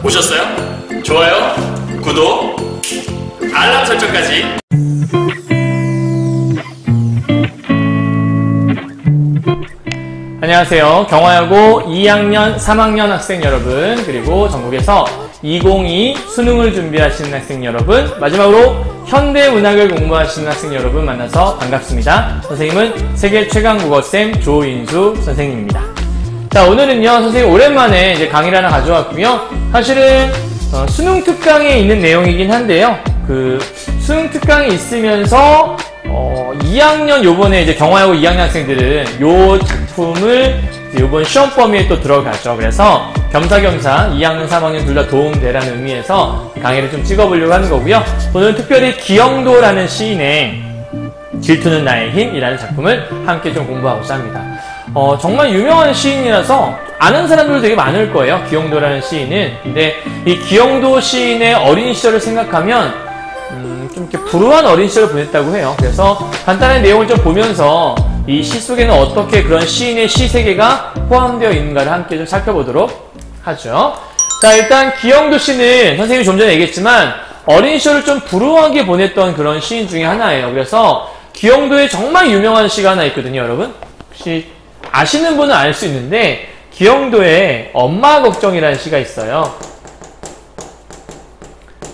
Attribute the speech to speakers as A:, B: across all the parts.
A: 보셨어요? 좋아요, 구독, 알람 설정까지.
B: 안녕하세요. 경화여고 2학년, 3학년 학생 여러분, 그리고 전국에서 2022 수능을 준비하시는 학생 여러분, 마지막으로 현대문학을 공부하시는 학생 여러분 만나서 반갑습니다. 선생님은 세계 최강 국어쌤 조인수 선생님입니다. 자, 오늘은요, 선생님 오랜만에 이제 강의를 하나 가져왔고요. 사실은 수능 특강에 있는 내용이긴 한데요. 그 수능 특강에 있으면서 2학년 요번에 이제 경화여고 2학년 학생들은 요 작품을 요번 시험 범위에 또 들어가죠. 그래서 겸사겸사 2학년, 3학년 둘 다 도움되라는 의미에서 강의를 좀 찍어보려고 하는 거고요. 오늘은 특별히 기영도라는 시인의 질투는 나의 힘이라는 작품을 함께 좀 공부하고자 합니다. 정말 유명한 시인이라서 아는 사람들도 되게 많을 거예요. 기영도라는 시인은. 근데 이 기영도 시인의 어린 시절을 생각하면 좀 이렇게 불우한 어린 시절을 보냈다고 해요. 그래서 간단한 내용을 좀 보면서 이 시 속에는 어떻게 그런 시인의 시 세계가 포함되어 있는가를 함께 좀 살펴보도록 하죠. 자, 일단 기영도 씨는 선생님이 좀 전에 얘기했지만 어린 시절을 좀 불우하게 보냈던 그런 시인 중에 하나예요. 그래서 기영도에 정말 유명한 시가 하나 있거든요, 여러분. 혹시 아시는 분은 알 수 있는데 기영도에 엄마 걱정이라는 시가 있어요.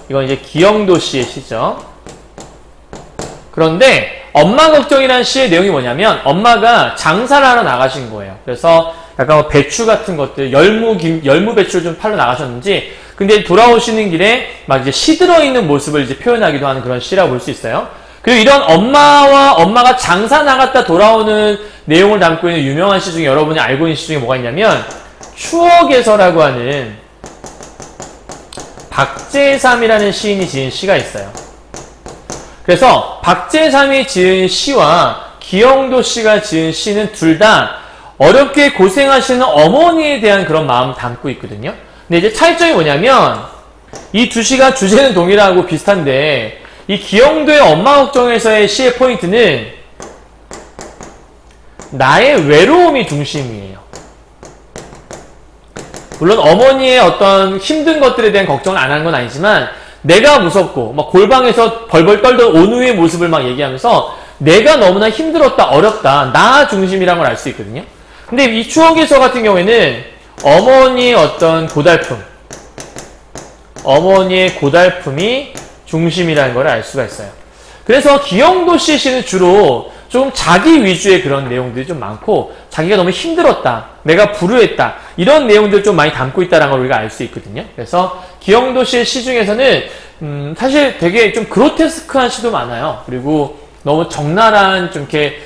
B: 이건 이제 기영도 씨의 시죠. 그런데 엄마 걱정이라는 시의 내용이 뭐냐면 엄마가 장사를 하러 나가신 거예요. 그래서 약간 배추 같은 것들, 열무 배추를 좀 팔러 나가셨는지, 근데 돌아오시는 길에 막 이제 시들어 있는 모습을 이제 표현하기도 하는 그런 시라고 볼 수 있어요. 그리고 이런 엄마가 장사 나갔다 돌아오는 내용을 담고 있는 유명한 시 중에 여러분이 알고 있는 시 중에 뭐가 있냐면 추억에서라고 하는 박재삼이라는 시인이 지은 시가 있어요. 그래서 박재삼이 지은 시와 기영도 씨가 지은 시는 둘 다 어렵게 고생하시는 어머니에 대한 그런 마음을 담고 있거든요. 근데 이제 차이점이 뭐냐면 이 두 시가 주제는 동일하고 비슷한데 이 기영도의 엄마 걱정에서의 시의 포인트는 나의 외로움이 중심이에요. 물론 어머니의 어떤 힘든 것들에 대한 걱정을 안 하는 건 아니지만 내가 무섭고 막 골방에서 벌벌 떨던 온우의 모습을 막 얘기하면서 내가 너무나 힘들었다, 어렵다, 나 중심이라는 걸 알 수 있거든요. 근데 이 추억에서 같은 경우에는 어머니의 어떤 어머니의 고달픔이 중심이라는 걸 알 수가 있어요. 그래서 기영도 씨의 시는 주로 좀 자기 위주의 그런 내용들이 좀 많고 자기가 너무 힘들었다, 내가 불우했다, 이런 내용들을 좀 많이 담고 있다는 걸 우리가 알 수 있거든요. 그래서 기영도 씨의 시 중에서는 사실 되게 좀 그로테스크한 시도 많아요. 그리고 너무 적나라한 좀 이렇게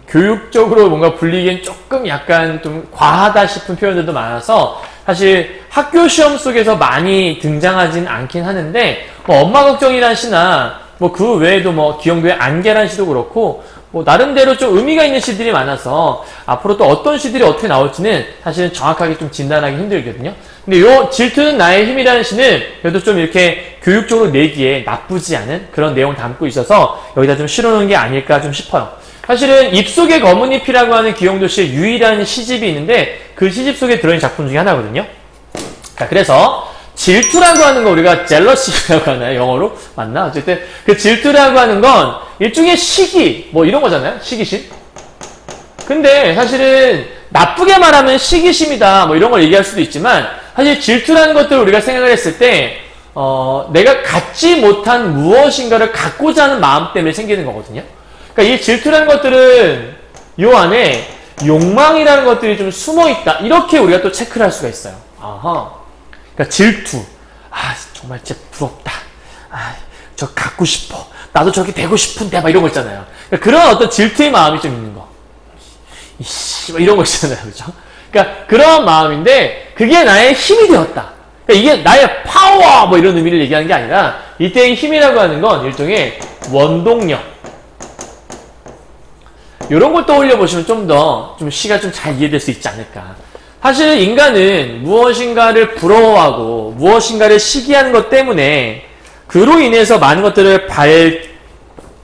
B: 교육적으로 뭔가 불리기엔 조금 약간 좀 과하다 싶은 표현들도 많아서 사실 학교 시험 속에서 많이 등장하진 않긴 하는데 뭐 엄마 걱정이란 시나 뭐 그 외에도 뭐 기영도의 안개란 시도 그렇고 뭐 나름대로 좀 의미가 있는 시들이 많아서 앞으로 또 어떤 시들이 어떻게 나올지는 사실은 정확하게 좀 진단하기 힘들거든요. 근데 요 질투는 나의 힘이라는 시는 그래도 좀 이렇게 교육적으로 내기에 나쁘지 않은 그런 내용을 담고 있어서 여기다 좀 실어놓은 게 아닐까 좀 싶어요. 사실은 입속의 검은 잎이라고 하는 기영도 씨의 유일한 시집이 있는데 그 시집 속에 들어있는 작품 중에 하나거든요. 자, 그래서 질투라고 하는 거 우리가 젤러시라고 하나요? 영어로? 맞나? 어쨌든 그 질투라고 하는 건 일종의 시기 뭐 이런 거잖아요. 시기심. 근데 사실은 나쁘게 말하면 시기심이다 뭐 이런 걸 얘기할 수도 있지만 사실 질투라는 것들을 우리가 생각을 했을 때 내가 갖지 못한 무엇인가를 갖고자 하는 마음 때문에 생기는 거거든요. 그러니까 이 질투라는 것들은 요 안에 욕망이라는 것들이 좀 숨어있다, 이렇게 우리가 또 체크를 할 수가 있어요. 아하. 그러니까 질투, 정말 진짜 부럽다, 저 갖고 싶어, 나도 저렇게 되고 싶은데 막 이런 거 있잖아요. 그러니까 그런 어떤 질투의 마음이 좀 있는 거, 뭐 이런 거 있잖아요. 그죠? 그러니까 그런 마음인데 그게 나의 힘이 되었다, 그러니까 이게 나의 파워 뭐 이런 의미를 얘기하는 게 아니라 이때의 힘이라고 하는 건 일종의 원동력, 이런 걸 떠올려 보시면 좀 더 시가 좀 잘 이해될 수 있지 않을까. 사실 인간은 무엇인가를 부러워하고 무엇인가를 시기하는 것 때문에 그로 인해서 많은 것들을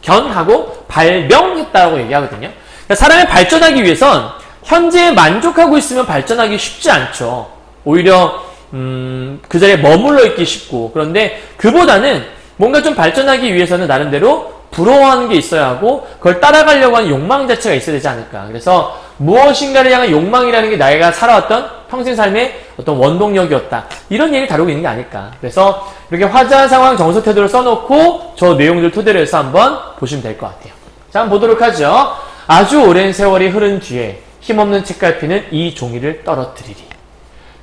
B: 발견하고 발명했다고 얘기하거든요. 그러니까 사람이 발전하기 위해선 현재에 만족하고 있으면 발전하기 쉽지 않죠. 오히려 그 자리에 머물러 있기 쉽고, 그런데 그보다는 뭔가 좀 발전하기 위해서는 나름대로 부러워하는 게 있어야 하고 그걸 따라가려고 하는 욕망 자체가 있어야 되지 않을까. 그래서 무엇인가를 향한 욕망이라는 게 나이가 살아왔던 평생 삶의 어떤 원동력이었다. 이런 얘기를 다루고 있는 게 아닐까. 그래서 이렇게 화자 상황 정서 태도를 써놓고 저 내용들 토대로 해서 한번 보시면 될 것 같아요. 자, 한번 보도록 하죠. 아주 오랜 세월이 흐른 뒤에 힘없는 책갈피는 이 종이를 떨어뜨리리.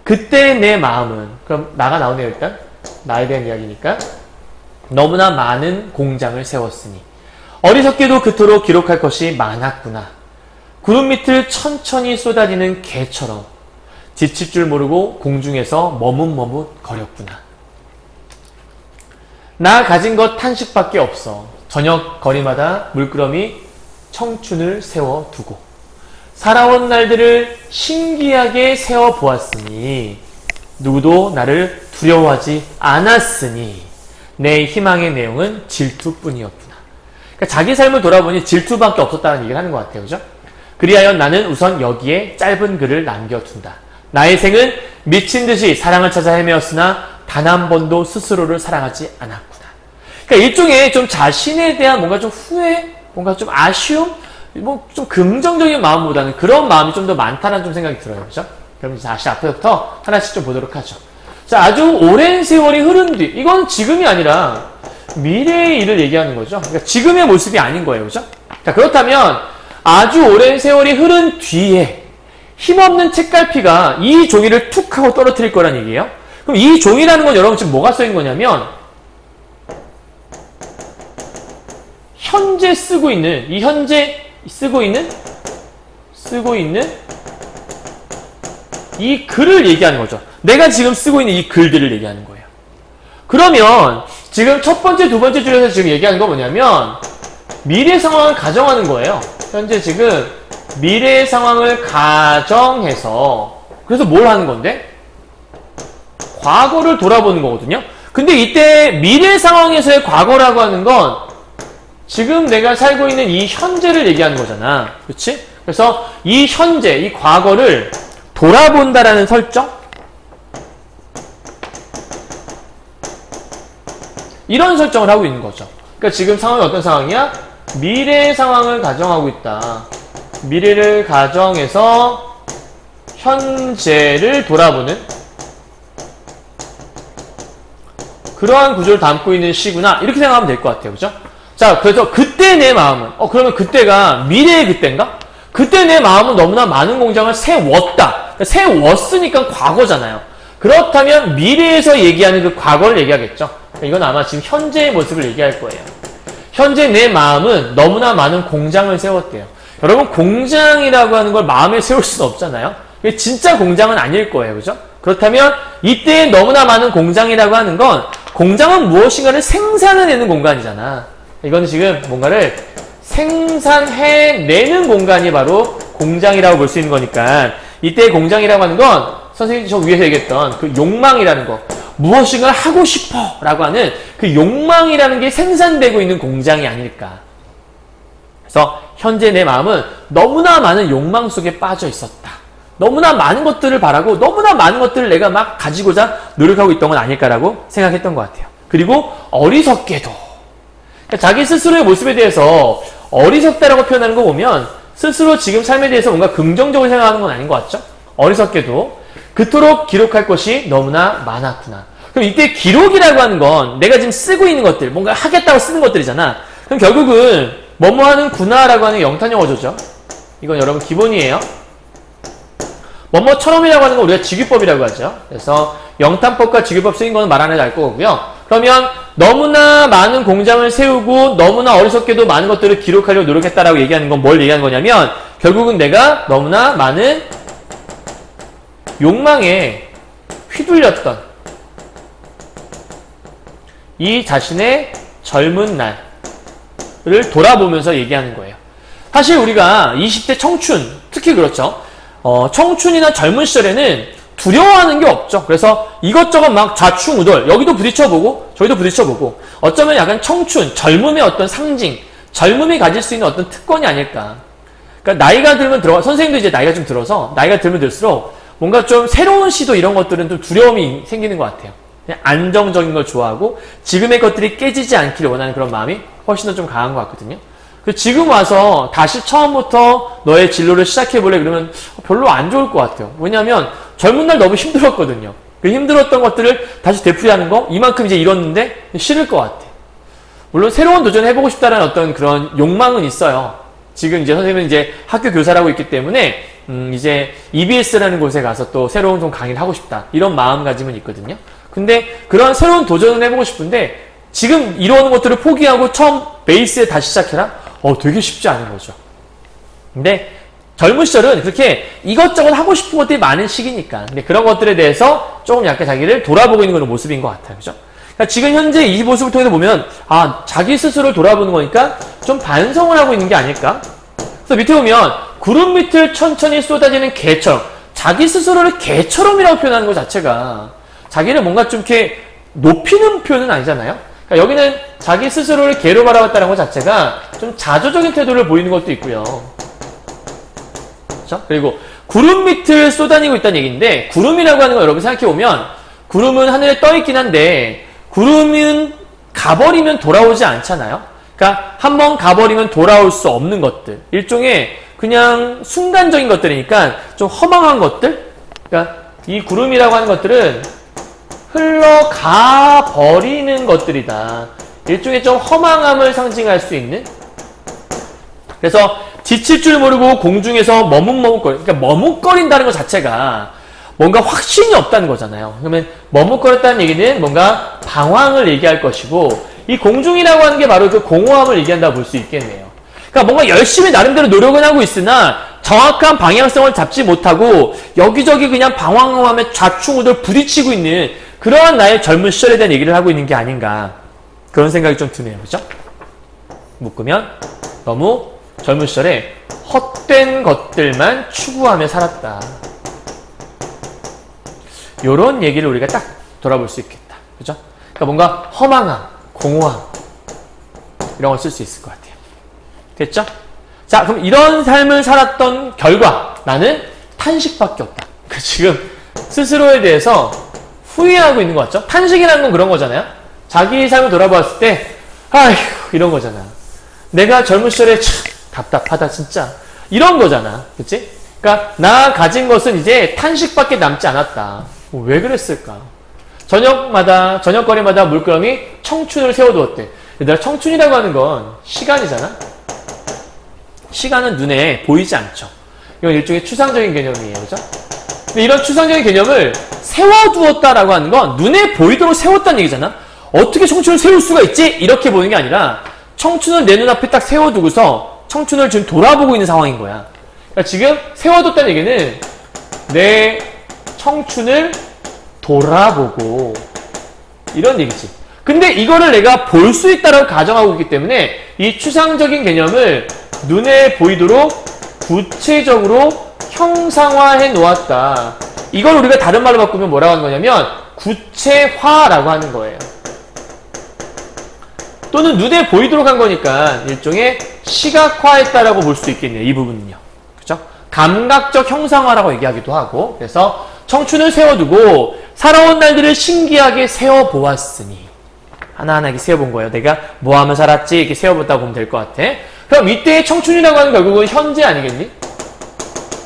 B: 그때 내 마음은, 그럼 나가 나오네요. 일단 나에 대한 이야기니까. 너무나 많은 공장을 세웠으니 어리석게도 그토록 기록할 것이 많았구나. 구름 밑을 천천히 쏟아지는 개처럼 지칠 줄 모르고 공중에서 머뭇머뭇 거렸구나. 나 가진 것 탄식밖에 없어. 저녁 거리마다 물끄러미 청춘을 세워두고 살아온 날들을 신기하게 세워보았으니 누구도 나를 두려워하지 않았으니 내 희망의 내용은 질투뿐이었구나. 그러니까 자기 삶을 돌아보니 질투밖에 없었다는 얘기를 하는 것 같아요. 그죠? 그리하여 나는 우선 여기에 짧은 글을 남겨둔다. 나의 생은 미친 듯이 사랑을 찾아 헤매었으나 단 한 번도 스스로를 사랑하지 않았구나. 그러니까 일종의 좀 자신에 대한 뭔가 좀 후회, 뭔가 좀 아쉬움, 뭐 좀 긍정적인 마음보다는 그런 마음이 좀 더 많다는 좀 생각이 들어요. 그죠? 그럼 다시 앞에부터 하나씩 좀 보도록 하죠. 자, 아주 오랜 세월이 흐른 뒤, 이건 지금이 아니라 미래의 일을 얘기하는 거죠. 그러니까 지금의 모습이 아닌 거예요. 그죠? 자, 그렇다면 아주 오랜 세월이 흐른 뒤에 힘없는 책갈피가 이 종이를 툭 하고 떨어뜨릴 거란 얘기예요. 그럼 이 종이라는 건 여러분 지금 뭐가 써있는 거냐면 현재 쓰고 있는, 이 현재 쓰고 있는 이 글을 얘기하는 거죠. 내가 지금 쓰고 있는 이 글들을 얘기하는 거예요. 그러면 지금 첫 번째, 두 번째 줄에서 지금 얘기하는 거 뭐냐면 미래 상황을 가정하는 거예요. 현재 지금 미래 상황을 가정해서 그래서 뭘 하는 건데? 과거를 돌아보는 거거든요. 근데 이때 미래 상황에서의 과거라고 하는 건 지금 내가 살고 있는 이 현재를 얘기하는 거잖아. 그렇지? 그래서 이 현재, 이 과거를 돌아본다라는 설정? 이런 설정을 하고 있는 거죠. 그러니까 지금 상황이 어떤 상황이야? 미래 상황을 가정하고 있다. 미래를 가정해서 현재를 돌아보는 그러한 구조를 담고 있는 시구나. 이렇게 생각하면 될 것 같아요. 그죠? 자, 그래서 그때 내 마음은, 그러면 그때가 미래의 그때인가? 그때 내 마음은 너무나 많은 공장을 세웠다. 세웠으니까 과거잖아요. 그렇다면 미래에서 얘기하는 그 과거를 얘기하겠죠. 이건 아마 지금 현재의 모습을 얘기할 거예요. 현재 내 마음은 너무나 많은 공장을 세웠대요. 여러분, 공장이라고 하는 걸 마음에 세울 수는 없잖아요. 진짜 공장은 아닐 거예요. 그죠? 그렇다면 이때 너무나 많은 공장이라고 하는 건 공장은 무엇인가를 생산해내는 공간이잖아. 이건 지금 뭔가를 생산해내는 공간이 바로 공장이라고 볼 수 있는 거니까 이때 공장이라고 하는 건 선생님이 저 위에서 얘기했던 그 욕망이라는 거, 무엇인가를 하고 싶어 라고 하는 그 욕망이라는 게 생산되고 있는 공장이 아닐까. 그래서 현재 내 마음은 너무나 많은 욕망 속에 빠져 있었다. 너무나 많은 것들을 바라고 너무나 많은 것들을 내가 막 가지고자 노력하고 있던 건 아닐까라고 생각했던 것 같아요. 그리고 어리석게도, 그러니까 자기 스스로의 모습에 대해서 어리석다라고 표현하는 거 보면 스스로 지금 삶에 대해서 뭔가 긍정적으로 생각하는 건 아닌 것 같죠? 어리석게도 그토록 기록할 것이 너무나 많았구나. 그럼 이때 기록이라고 하는 건 내가 지금 쓰고 있는 것들, 뭔가 하겠다고 쓰는 것들이잖아. 그럼 결국은 뭐뭐 하는구나라고 하는 영탄영어조죠. 이건 여러분 기본이에요. 뭐뭐처럼이라고 하는 건 우리가 직유법이라고 하죠. 그래서 영탄법과 직유법 쓰인 거는 말 안 해도 알 거고요. 그러면 너무나 많은 공장을 세우고 너무나 어리석게도 많은 것들을 기록하려고 노력했다라고 얘기하는 건 뭘 얘기하는 거냐면 결국은 내가 너무나 많은 욕망에 휘둘렸던 이 자신의 젊은 날을 돌아보면서 얘기하는 거예요. 사실 우리가 20대 청춘, 특히 그렇죠. 청춘이나 젊은 시절에는 두려워하는 게 없죠. 그래서 이것저것 막 좌충우돌, 여기도 부딪혀보고 저기도 부딪혀보고 어쩌면 약간 청춘, 젊음의 어떤 상징, 젊음이 가질 수 있는 어떤 특권이 아닐까. 그러니까 나이가 들면 선생님도 이제 나이가 좀 들어서 나이가 들면 들수록 뭔가 좀 새로운 시도 이런 것들은 좀 두려움이 생기는 것 같아요. 그냥 안정적인 걸 좋아하고 지금의 것들이 깨지지 않기를 원하는 그런 마음이 훨씬 더 좀 강한 것 같거든요. 그래서 지금 와서 다시 처음부터 너의 진로를 시작해볼래 그러면 별로 안 좋을 것 같아요. 왜냐하면 젊은 날 너무 힘들었거든요. 그 힘들었던 것들을 다시 되풀이하는 거 이만큼 이제 이뤘는데 싫을 것 같아. 물론 새로운 도전을 해보고 싶다는 어떤 그런 욕망은 있어요. 지금 이제 선생님은 이제 학교 교사라고 있기 때문에 이제 EBS라는 곳에 가서 또 새로운 좀 강의를 하고 싶다 이런 마음가짐은 있거든요. 근데 그런 새로운 도전을 해보고 싶은데 지금 이루어오는 것들을 포기하고 처음 베이스에 다시 시작해라? 되게 쉽지 않은 거죠. 근데 젊은 시절은 그렇게 이것저것 하고 싶은 것들이 많은 시기니까. 근데 그런 것들에 대해서 조금 약간 자기를 돌아보고 있는 그런 모습인 것 같아요. 그죠? 그러니까 지금 현재 이 모습을 통해서 보면, 자기 스스로를 돌아보는 거니까 좀 반성을 하고 있는 게 아닐까? 그래서 밑에 보면, 구름 밑을 천천히 쏟아지는 개처럼, 자기 스스로를 개처럼이라고 표현하는 것 자체가, 자기를 뭔가 좀 이렇게 높이는 표현은 아니잖아요? 그러니까 여기는 자기 스스로를 개로 바라봤다는 것 자체가 좀 자조적인 태도를 보이는 것도 있고요. 그렇죠? 그리고 구름 밑을 쏟아내고 있다는 얘기인데 구름이라고 하는 거 여러분 생각해보면 구름은 하늘에 떠있긴 한데 구름은 가버리면 돌아오지 않잖아요. 그러니까 한번 가버리면 돌아올 수 없는 것들. 일종의 그냥 순간적인 것들이니까 좀 허망한 것들. 그러니까 이 구름이라고 하는 것들은 흘러가 버리는 것들이다. 일종의 좀 허망함을 상징할 수 있는. 그래서 지칠 줄 모르고 공중에서 머뭇머뭇거려. 그러니까 머뭇거린다는 것 자체가 뭔가 확신이 없다는 거잖아요. 그러면 머뭇거렸다는 얘기는 뭔가 방황을 얘기할 것이고 이 공중이라고 하는 게 바로 그 공허함을 얘기한다고 볼 수 있겠네요. 그러니까 뭔가 열심히 나름대로 노력은 하고 있으나 정확한 방향성을 잡지 못하고 여기저기 그냥 방황함에 좌충우돌 부딪히고 있는 그러한 나의 젊은 시절에 대한 얘기를 하고 있는 게 아닌가 그런 생각이 좀 드네요. 그죠? 묶으면 너무 젊은 시절에 헛된 것들만 추구하며 살았다. 요런 얘기를 우리가 딱 돌아볼 수 있겠다. 그죠? 그러니까 뭔가 허망함, 공허함 이런 걸 쓸 수 있을 것 같아요. 됐죠? 자, 그럼 이런 삶을 살았던 결과 나는 탄식밖에 없다. 지금 스스로에 대해서 후회하고 있는 것 같죠? 탄식이라는 건 그런 거잖아요. 자기 삶을 돌아보았을 때 아휴 이런 거잖아. 내가 젊은 시절에 참 답답하다 진짜 이런 거잖아. 그치? 그러니까 나 가진 것은 이제 탄식밖에 남지 않았다. 왜 그랬을까? 저녁거리마다 물끄러미 청춘을 세워두었대. 얘들아, 청춘이라고 하는 건 시간이잖아. 시간은 눈에 보이지 않죠. 이건 일종의 추상적인 개념이에요. 그죠? 근데 이런 추상적인 개념을 세워두었다라고 하는 건 눈에 보이도록 세웠다는 얘기잖아. 어떻게 청춘을 세울 수가 있지? 이렇게 보는 게 아니라 청춘을 내 눈앞에 딱 세워두고서 청춘을 지금 돌아보고 있는 상황인 거야. 그러니까 지금 세워뒀다는 얘기는 내 청춘을 돌아보고 이런 얘기지. 근데 이거를 내가 볼 수 있다라고 가정하고 있기 때문에 이 추상적인 개념을 눈에 보이도록 구체적으로 형상화해 놓았다. 이걸 우리가 다른 말로 바꾸면 뭐라고 하는 거냐면 구체화라고 하는 거예요. 또는 눈에 보이도록 한 거니까 일종의 시각화했다라고 볼 수 있겠네요. 이 부분은요. 그죠? 감각적 형상화라고 얘기하기도 하고 그래서 청춘을 세워두고 살아온 날들을 신기하게 세워보았으니 하나하나 이렇게 세워본 거예요. 내가 뭐 하면 살았지 이렇게 세워봤다고 보면 될 것 같아. 그럼 이때의 청춘이라고 하는 결국은 현재 아니겠니?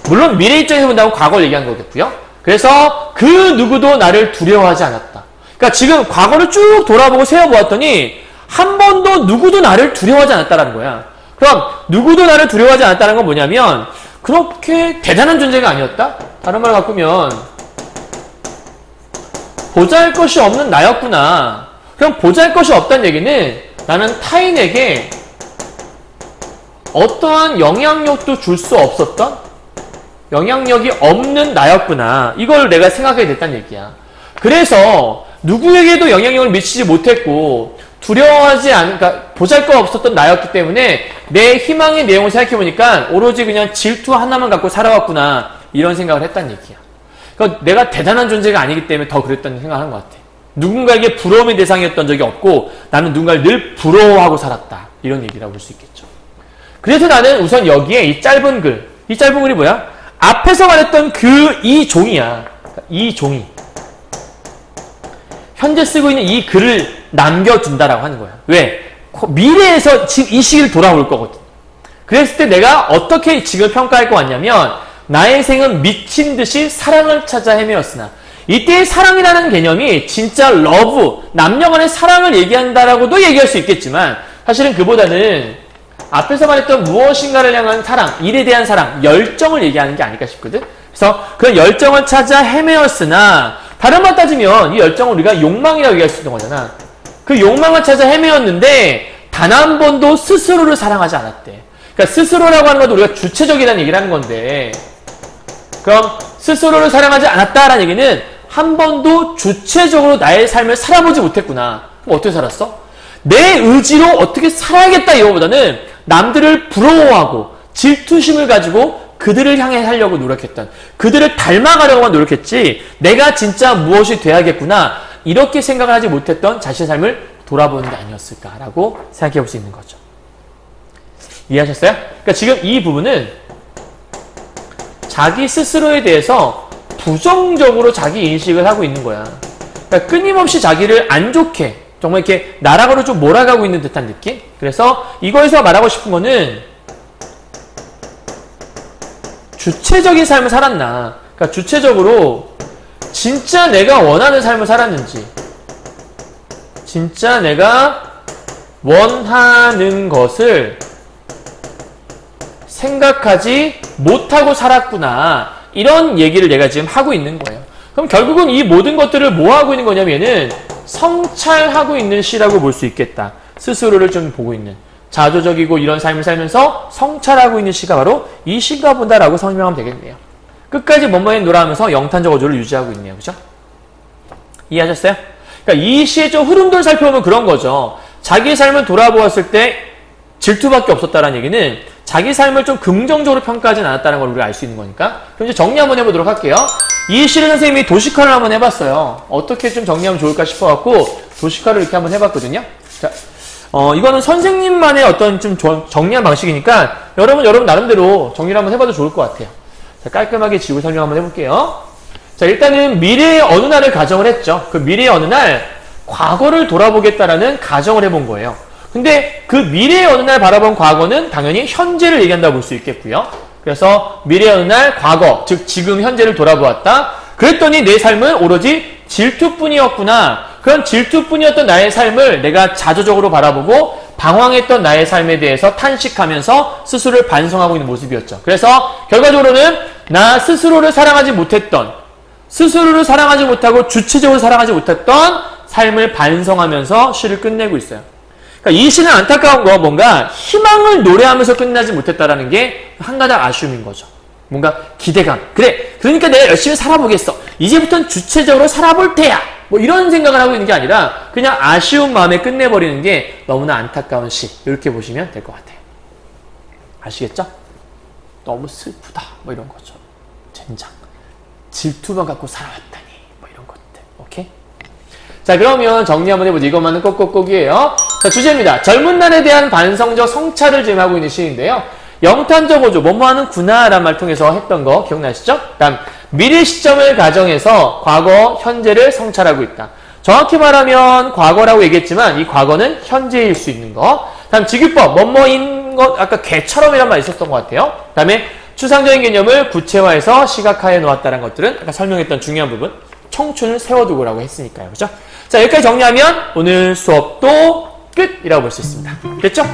B: 물론 미래 입장에서 본다고 과거를 얘기한 거겠고요. 그래서 그 누구도 나를 두려워하지 않았다. 그러니까 지금 과거를 쭉 돌아보고 세워보았더니 한 번도 누구도 나를 두려워하지 않았다라는 거야. 그럼 누구도 나를 두려워하지 않았다는 건 뭐냐면 그렇게 대단한 존재가 아니었다? 다른 말로 바꾸면 보잘것이 없는 나였구나. 그럼 보잘것이 없다는 얘기는 나는 타인에게 어떠한 영향력도 줄 수 없었던 영향력이 없는 나였구나. 이걸 내가 생각하게 됐다는 얘기야. 그래서 누구에게도 영향력을 미치지 못했고 두려워하지 않은, 그러니까 보잘것 없었던 나였기 때문에 내 희망의 내용을 생각해보니까 오로지 그냥 질투 하나만 갖고 살아왔구나. 이런 생각을 했다는 얘기야. 그러니까 내가 대단한 존재가 아니기 때문에 더 그랬다는 생각을 한 것 같아. 누군가에게 부러움의 대상이었던 적이 없고 나는 누군가를 늘 부러워하고 살았다. 이런 얘기라고 볼 수 있겠죠. 그래서 나는 우선 여기에 이 짧은 글이 뭐야? 앞에서 말했던 이 종이야. 이 종이. 현재 쓰고 있는 이 글을 남겨둔다라고 하는 거야. 왜? 미래에서 지금 이 시기를 돌아올 거거든. 그랬을 때 내가 어떻게 지금 평가할 것 같냐면 나의 생은 미친 듯이 사랑을 찾아 헤매었으나 이때의 사랑이라는 개념이 진짜 러브, 남녀 간의 사랑을 얘기한다라고도 얘기할 수 있겠지만 사실은 그보다는 앞에서 말했던 무엇인가를 향한 사랑, 일에 대한 사랑, 열정을 얘기하는 게 아닐까 싶거든. 그래서 그 열정을 찾아 헤매었으나 다른 말 따지면 이 열정을 우리가 욕망이라고 얘기할 수 있는 거잖아. 그 욕망을 찾아 헤매었는데 단 한 번도 스스로를 사랑하지 않았대. 그러니까 스스로라고 하는 것도 우리가 주체적이라는 얘기를 하는 건데 그럼 스스로를 사랑하지 않았다라는 얘기는 한 번도 주체적으로 나의 삶을 살아보지 못했구나. 그럼 어떻게 살았어? 내 의지로 어떻게 살아야겠다 이거보다는 남들을 부러워하고 질투심을 가지고 그들을 향해 살려고 노력했던, 그들을 닮아가려고만 노력했지 내가 진짜 무엇이 돼야겠구나 이렇게 생각을 하지 못했던 자신의 삶을 돌아보는 게 아니었을까라고 생각해 볼 수 있는 거죠. 이해하셨어요? 그러니까 지금 이 부분은 자기 스스로에 대해서 부정적으로 자기 인식을 하고 있는 거야. 그러니까 끊임없이 자기를 안 좋게 정말 이렇게 나락으로 좀 몰아가고 있는 듯한 느낌? 그래서 이거에서 말하고 싶은 거는 주체적인 삶을 살았나. 그러니까 주체적으로 진짜 내가 원하는 삶을 살았는지, 진짜 내가 원하는 것을 생각하지 못하고 살았구나. 이런 얘기를 내가 지금 하고 있는 거예요. 그럼 결국은 이 모든 것들을 뭐 하고 있는 거냐면은 성찰하고 있는 시라고 볼 수 있겠다. 스스로를 좀 보고 있는. 자조적이고 이런 삶을 살면서 성찰하고 있는 시가 바로 이 시가 본다라고 설명하면 되겠네요. 끝까지 뭐뭐에 놀아하면서 영탄적 어조를 유지하고 있네요. 그죠? 이해하셨어요? 그러니까 이 시의 좀 흐름들을 살펴보면 그런 거죠. 자기의 삶을 돌아보았을 때 질투밖에 없었다는 얘기는 자기 삶을 좀 긍정적으로 평가하진 않았다는 걸 우리가 알 수 있는 거니까. 그럼 이제 정리 한번 해보도록 할게요. 이 시를 선생님이 도식화를 한번 해봤어요. 어떻게 좀 정리하면 좋을까 싶어갖고 도식화를 이렇게 한번 해봤거든요. 자, 이거는 선생님만의 어떤 좀 정리한 방식이니까 여러분 나름대로 정리를 한번 해봐도 좋을 것 같아요. 자, 깔끔하게 지우고 설명 한번 해볼게요. 자, 일단은 미래의 어느 날을 가정을 했죠. 그 미래의 어느 날 과거를 돌아보겠다라는 가정을 해본 거예요. 근데 그 미래의 어느 날 바라본 과거는 당연히 현재를 얘기한다고 볼 수 있겠고요. 그래서 미래의 어느 날 과거, 즉 지금 현재를 돌아보았다. 그랬더니 내 삶은 오로지 질투뿐이었구나. 그런 질투뿐이었던 나의 삶을 내가 자조적으로 바라보고 방황했던 나의 삶에 대해서 탄식하면서 스스로를 반성하고 있는 모습이었죠. 그래서 결과적으로는 나 스스로를 사랑하지 못했던, 스스로를 사랑하지 못하고 주체적으로 사랑하지 못했던 삶을 반성하면서 시를 끝내고 있어요. 그러니까 이 시는 안타까운 거 뭔가 희망을 노래하면서 끝나지 못했다라는 게 한 가닥 아쉬움인 거죠. 뭔가 기대감. 그래, 그러니까 내가 열심히 살아보겠어. 이제부터는 주체적으로 살아볼 테야. 뭐 이런 생각을 하고 있는 게 아니라 그냥 아쉬운 마음에 끝내버리는 게 너무나 안타까운 시. 이렇게 보시면 될 것 같아요. 아시겠죠? 너무 슬프다. 뭐 이런 거죠. 젠장. 질투만 갖고 살아왔다니. 뭐 이런 것들. 오케이? 자, 그러면 정리 한번 해보죠. 이것만은 꼭꼭꼭이에요. 자, 주제입니다. 젊은 날에 대한 반성적 성찰을 지금 하고 있는 시인데요. 영탄적 어조, 뭐뭐 하는구나 라는 말 통해서 했던 거 기억나시죠? 다음, 미래 시점을 가정해서 과거, 현재를 성찰하고 있다. 정확히 말하면 과거라고 얘기했지만 이 과거는 현재일 수 있는 거. 다음, 직유법, 뭐뭐인 것, 아까 개처럼이란 말 있었던 것 같아요. 다음에 추상적인 개념을 구체화해서 시각화해 놓았다는 것들은 아까 설명했던 중요한 부분, 청춘을 세워두고라고 했으니까요. 그죠? 자, 여기까지 정리하면 오늘 수업도 끝이라고 볼 수 있습니다. 됐죠?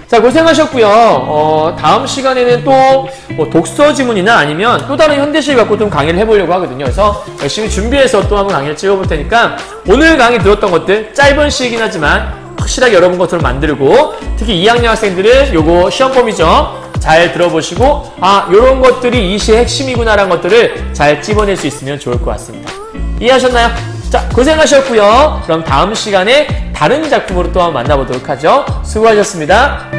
B: 자, 고생하셨고요. 다음 시간에는 또 뭐 독서 지문이나 아니면 또 다른 현대시를 갖고 좀 강의를 해보려고 하거든요. 그래서 열심히 준비해서 또 한번 강의를 찍어볼 테니까 오늘 강의 들었던 것들 짧은 시이긴 하지만 확실하게 여러분 것들을 만들고 특히 2학년 학생들은 요거 시험 범위죠. 잘 들어보시고 요런 것들이 이 시의 핵심이구나라는 것들을 잘 찝어낼 수 있으면 좋을 것 같습니다. 이해하셨나요? 자, 고생하셨고요. 그럼 다음 시간에 다른 작품으로 또 한번 만나보도록 하죠. 수고하셨습니다.